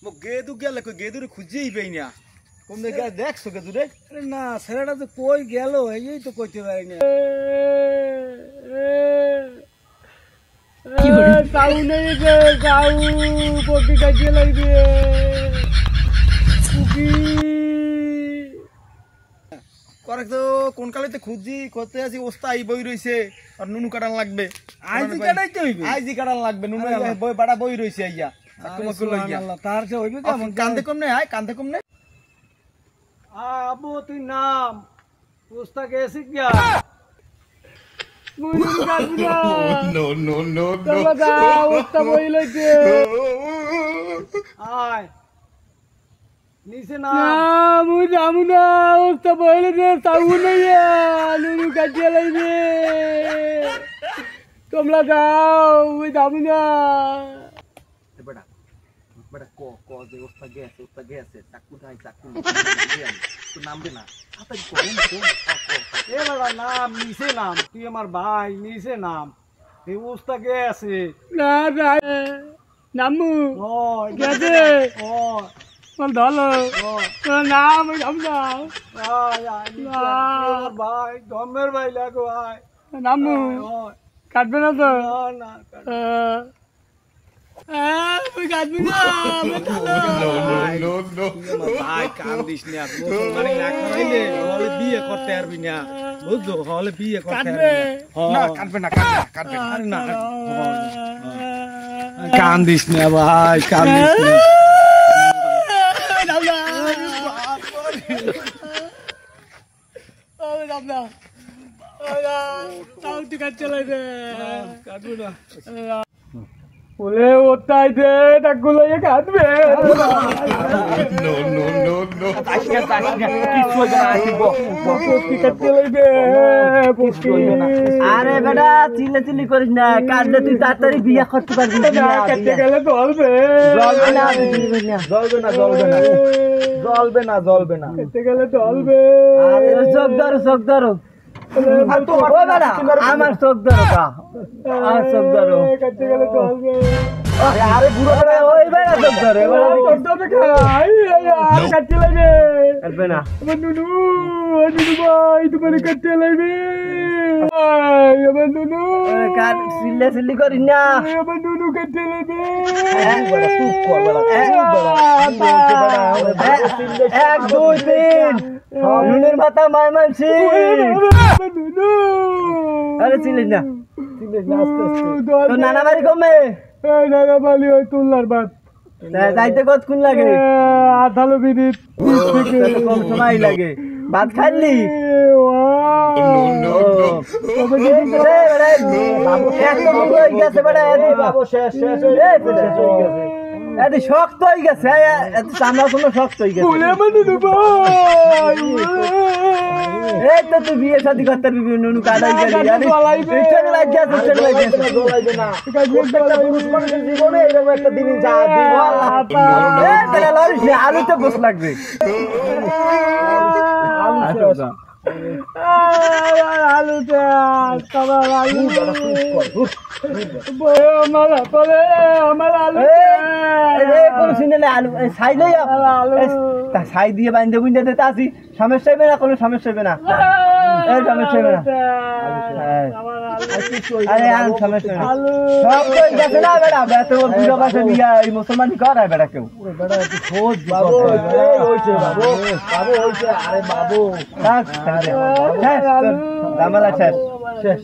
মো গেদু গেলে কই গেদুরে খুঁজেই পাই না কোন জায়গা দেখছো গেদুরে আরে না ছেলেটা তো কই গেল এই তো কইতে পারি না তাউ নেই রে তাউ পটি কাটিয়ে লাগবে করে তো কোন কালেতে খুঁজি করতে আছি ওস্তাই বই রইছে আর নুনু কাটান লাগবে আইজি কাটাইতে হইবে আইজি কাটান লাগবে নুনু বই বাড়া বই রইছে আইয়া সুবহানাল্লাহ তার যে হইবে কেমন কান্দে কম নাই কান্দে কম নাই আবু তুই নাম উস্তা গেছিস গিয়া মুই কাটবি না নো তোমরা যাও উস্তা বই লইতে আয় নিচে না মুই যামু না উস্তা বই লইতে তাউ নাই নুনু কাটিয়ে লাইবে তোমরা যাও মুই যামু না বেটা বেটা ক যে ওস্তা গেছে চাকু ধাই চাকু তো নামবে না তাড়াতাড়ি কোন এ বাবা নাম নিচে নাম তুই আমার ভাই নিচে নাম এই উস্তা গেছে না না নামু ও গেছে ও বল ধলো ও তোর নাম আমদা আমার ভাই ধমের ভাই লাগো ভাই নামু কাটবে না তো না তুই কাটবি না ভাই কান্দিস না মুসলমানি না খাইলে হলে বিয়ে করতে পারবি না বুঝছো হলে বিয়ে করতে পারবি না কাটবে না কাটবে না কান্দিস না ভাই কান্দিস না বলে ওটাই দে ডাকুলো কাটবে আরে বেটা চিল্লা চিল্লি করিস না কাটলে তুই তাড়াতাড়ি বিয়ে করতে পারবি কাটতে গেলে জ্বলবে জ্বলবে না কাটতে গেলে জ্বলবে চোখ ধরো আমার চোখ ধরো আর চোখ ধরো কাটতে গেলে জ্বলবে আরে বুড়ো ওই বেড়া চোখ ধরে কাটতে লাগবে কাটবে না আমার নুনু ভাই তোমার কাটতে লাগবে আমার নুনু চিল্লা চিল্লি করিস না আমার নুনু কাটতে লাগবে এক দুই তিন নুনের মাথা মায় মানছি নুনু আরে চিল্লিস না আস্তে আস্তে তোর নানা বাড়ি কমে নানা বাড়ি ওই তুলনার বাদ যাইতে কতক্ষণ লাগে 18 মিনিট কম সময় লাগে ভাত খাইলি শক্ত হয়ে গেছে চামড়া শক্ত হয়ে গেছে এই তো তুই বিয়ে শাদী করতে পারবি নুনু কাটাই আলু তো বস লাগবে ছাই দিয়ে বান্ধে বুঝতে দিতে আসি সমস্যা হবে না কোনো সমস্যা হবে না সমস্যা হবে না মুসলমান করায় বেড়া কেউ শেষ